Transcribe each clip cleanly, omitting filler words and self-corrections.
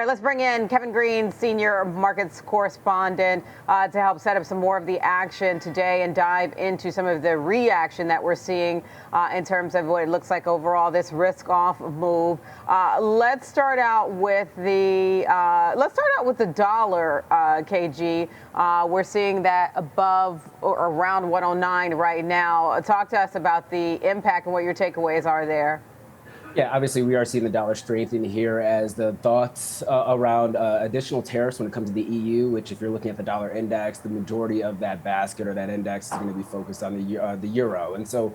right, let's bring in Kevin Green, senior markets correspondent, to help set up some more of the action today and dive into some of the reaction that we're seeing in terms of what it looks like overall this risk-off move. Let's start out with the dollar, KG. We're seeing that above or around 109 right now. Talk to us about the impact and what your takeaways are there. Yeah, obviously we are seeing the dollar strengthen here as the thoughts around additional tariffs when it comes to the EU, which if you're looking at the dollar index, the majority of that basket or that index is going to be focused on the euro. And so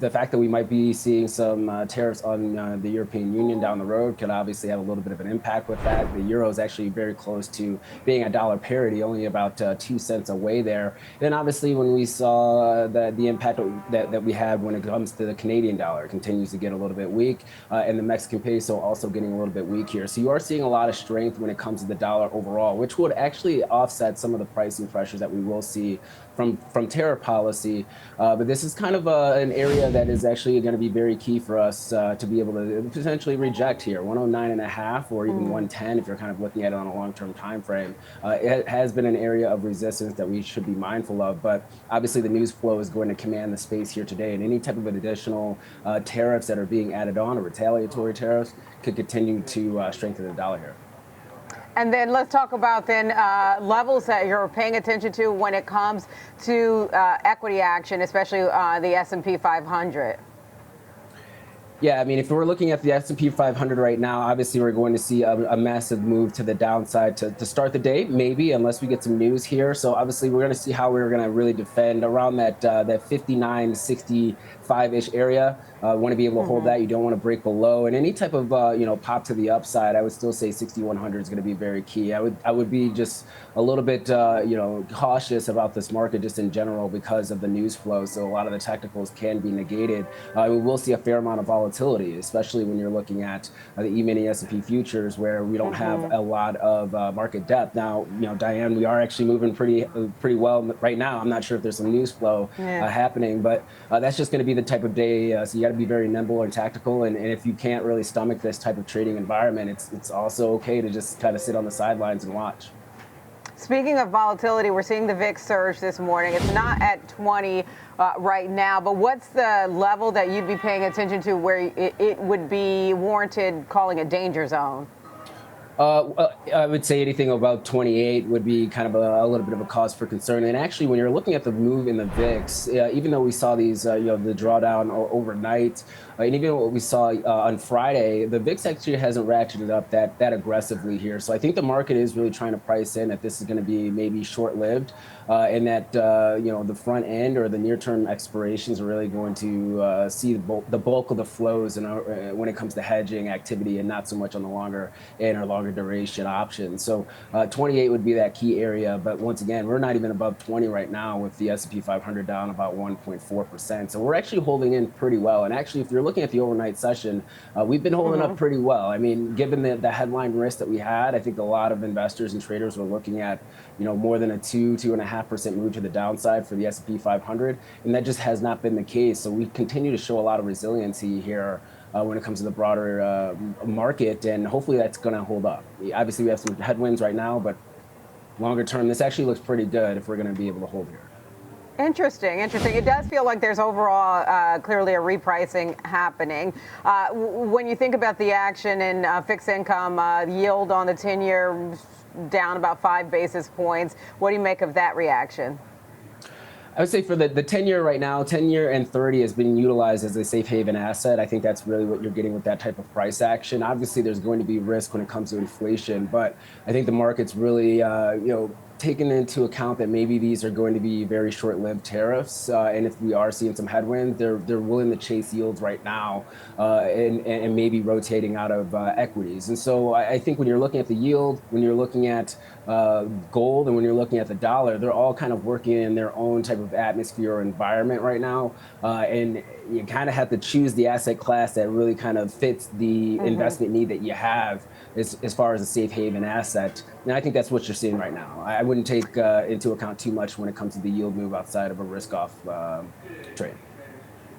the fact that we might be seeing some tariffs on the European Union down the road could obviously have a little bit of an impact with that. The euro is actually very close to being at dollar parity, only about 2 cents away there. And then obviously when we saw the impact that we had when it comes to the Canadian dollar continues to get a little bit weak, and the Mexican peso also getting a little bit weak here. So you are seeing a lot of strength when it comes to the dollar overall, which would actually offset some of the pricing pressures that we will see from tariff policy. But this is kind of an area that is actually going to be very key for us to be able to potentially reject here. 109.5 or even 110 if you're kind of looking at it on a long-term time frame. It has been an area of resistance that we should be mindful of, but obviously the news flow is going to command the space here today, and any type of additional tariffs that are being added on, or retaliatory tariffs, could continue to strengthen the dollar here. And then let's talk about levels that you're paying attention to when it comes to equity action, especially the S&P 500. Yeah, I mean, if we're looking at the S&P 500 right now, obviously we're going to see a massive move to the downside to start the day, maybe, unless we get some news here. So obviously we're going to see how we're going to really defend around that 59.65-ish area. Want to be able to hold that. You don't want to break below. And any type of pop to the upside, I would still say 6,100 is going to be very key. I would be just a little bit cautious about this market just in general because of the news flow. So a lot of the technicals can be negated. We will see a fair amount of volatility, especially when you're looking at the E-mini S&P futures, where we don't have a lot of market depth. Now, Diane, we are actually moving pretty well right now. I'm not sure if there's some news flow happening, but that's just going to be the type of day. So you got to be very nimble and tactical. And if you can't really stomach this type of trading environment, it's also okay to just kind of sit on the sidelines and watch. Speaking of volatility, we're seeing the VIX surge this morning. It's not at 20 right now, but what's the level that you'd be paying attention to where it would be warranted calling a danger zone? I would say anything about 28 would be kind of a little bit of a cause for concern. And actually, when you're looking at the move in the VIX, even though we saw these, the drawdown overnight, and even what we saw on Friday, the VIX actually hasn't ratcheted up that aggressively here. So I think the market is really trying to price in that this is going to be maybe short-lived, and that the front end or the near-term expirations are really going to see the bulk of the flows when it comes to hedging activity, and not so much on the longer end or longer duration options. So 28 would be that key area. But once again, we're not even above 20 right now, with the S&P 500 down about 1.4%. So we're actually holding in pretty well. And actually, if you're looking at the overnight session, we've been holding up pretty well. I mean, given the headline risk that we had, I think a lot of investors and traders were looking at more than a 2.5% move to the downside for the S&P 500, and that just has not been the case. So we continue to show a lot of resiliency here when it comes to the broader market, and hopefully that's going to hold up. Obviously, we have some headwinds right now, but longer term, this actually looks pretty good if we're going to be able to hold here. Interesting. It does feel like there's overall clearly a repricing happening. When you think about the action in fixed income, yield on the 10-year down about 5 basis points, what do you make of that reaction? I would say for the 10-year right now, 10-year and 30 has been utilized as a safe haven asset. I think that's really what you're getting with that type of price action. Obviously, there's going to be risk when it comes to inflation, but I think the market's really, taken into account that maybe these are going to be very short-lived tariffs, and if we are seeing some headwinds, they're willing to chase yields right now, and maybe rotating out of equities. And so I think when you're looking at the yield, when you're looking at gold, and when you're looking at the dollar, they're all kind of working in their own type of atmosphere or environment right now, and you kind of have to choose the asset class that really kind of fits the investment need that you have as far as a safe haven asset. And I think that's what you're seeing right now. I wouldn't take into account too much when it comes to the yield move outside of a risk-off trade.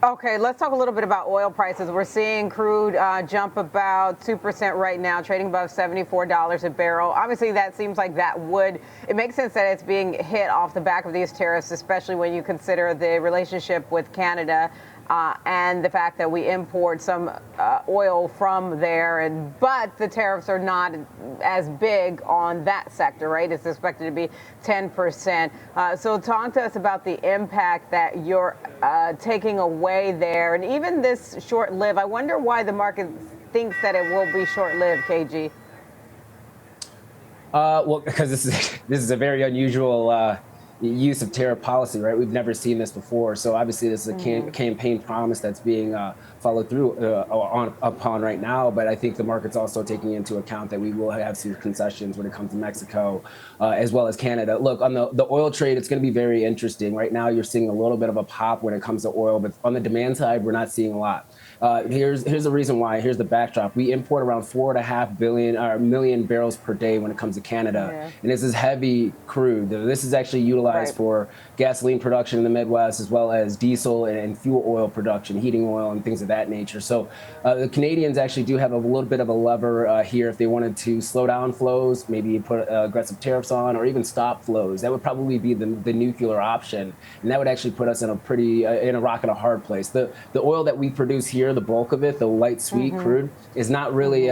Okay, let's talk a little bit about oil prices. We're seeing crude jump about 2% right now, trading above $74 a barrel. Obviously, that seems like it makes sense that it's being hit off the back of these tariffs, especially when you consider the relationship with Canada. And the fact that we import some oil from there, but the tariffs are not as big on that sector, right? It's expected to be 10%. So talk to us about the impact that you're taking away there. And even this short-lived, I wonder why the market thinks that it will be short-lived, KG. Well, because this is a very unusual use of tariff policy, right? We've never seen this before. So obviously this is a campaign promise that's being followed through upon right now. But I think the market's also taking into account that we will have some concessions when it comes to Mexico, as well as Canada. Look, on the oil trade, it's going to be very interesting. Right now, you're seeing a little bit of a pop when it comes to oil, but on the demand side, we're not seeing a lot. Here's the reason why. Here's the backdrop. We import around 4.5 million barrels per day when it comes to Canada. And this is heavy crude. This is actually utilized for gasoline production in the Midwest, as well as diesel and fuel oil production, heating oil and things of that nature. So the Canadians actually do have a little bit of a lever here if they wanted to slow down flows, maybe put aggressive tariffs on, or even stop flows. That would probably be the nuclear option. And that would actually put us in a rock and a hard place. The oil that we produce here, the bulk of it, the light sweet crude, is not really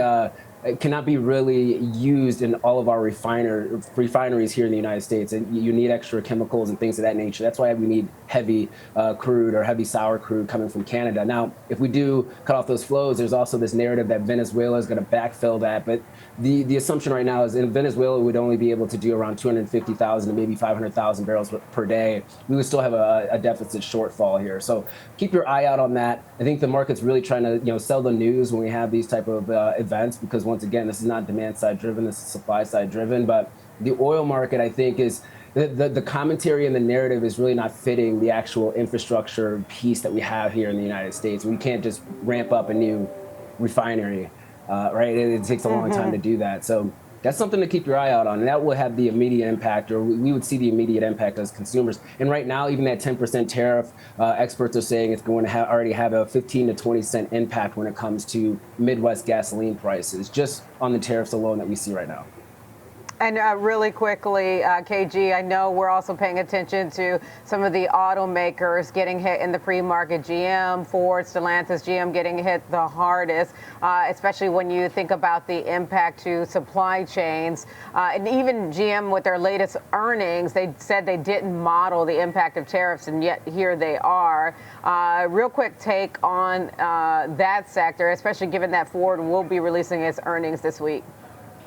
it cannot be really used in all of our refineries here in the United States. And you need extra chemicals and things of that nature. That's why we need heavy crude or heavy sour crude coming from Canada. Now, if we do cut off those flows, there's also this narrative that Venezuela is going to backfill that. But the assumption right now is in Venezuela would only be able to do around 250,000 to maybe 500,000 barrels per day. We would still have a deficit shortfall here. So keep your eye out on that. I think the market's really trying to sell the news when we have these type of events, because once again, this is not demand side driven, this is supply side driven. But the oil market, I think, is the commentary and the narrative is really not fitting the actual infrastructure piece that we have here in the United States. We can't just ramp up a new refinery, right? It takes a long time to do that. So that's something to keep your eye out on, and that will have the immediate impact, or we would see the immediate impact as consumers. And right now, even that 10% tariff, experts are saying it's going to already have a 15 to 20 cent impact when it comes to Midwest gasoline prices, just on the tariffs alone that we see right now. And really quickly, KG, I know we're also paying attention to some of the automakers getting hit in the pre-market. GM, Ford, Stellantis, GM getting hit the hardest, especially when you think about the impact to supply chains. And even GM, with their latest earnings, they said they didn't model the impact of tariffs, and yet here they are. Real quick take on that sector, especially given that Ford will be releasing its earnings this week.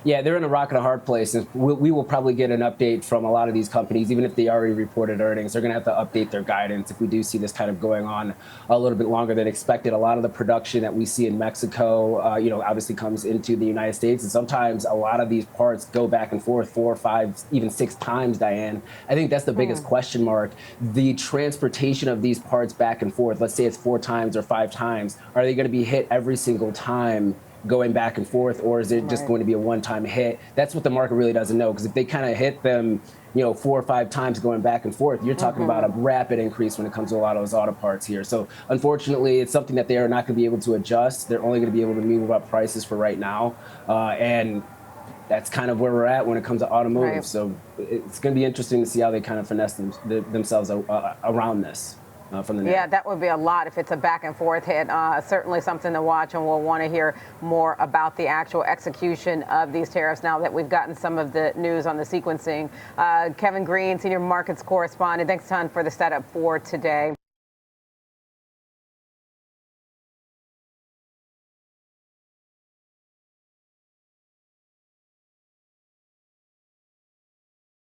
Yeah, they're in a rock and a hard place. And we will probably get an update from a lot of these companies, even if they already reported earnings. They're going to have to update their guidance if we do see this kind of going on a little bit longer than expected. A lot of the production that we see in Mexico, obviously comes into the United States. And sometimes a lot of these parts go back and forth 4, 5, even 6 times, Diane. I think that's the biggest question mark. The transportation of these parts back and forth, let's say it's 4 times or 5 times, are they going to be hit every single time going back and forth, or is it just going to be a one-time hit? That's what the market really doesn't know, because if they kind of hit them 4 or 5 times going back and forth, you're talking about a rapid increase when it comes to a lot of those auto parts here. So unfortunately, it's something that they are not going to be able to adjust. They're only going to be able to move up prices for right now, and that's kind of where we're at when it comes to automotive. So it's going to be interesting to see how they kind of finesse themselves around this. Yeah, that would be a lot if it's a back and forth hit. Certainly something to watch, and we'll want to hear more about the actual execution of these tariffs now that we've gotten some of the news on the sequencing. Kevin Green, senior markets correspondent, thanks a ton for the setup for today.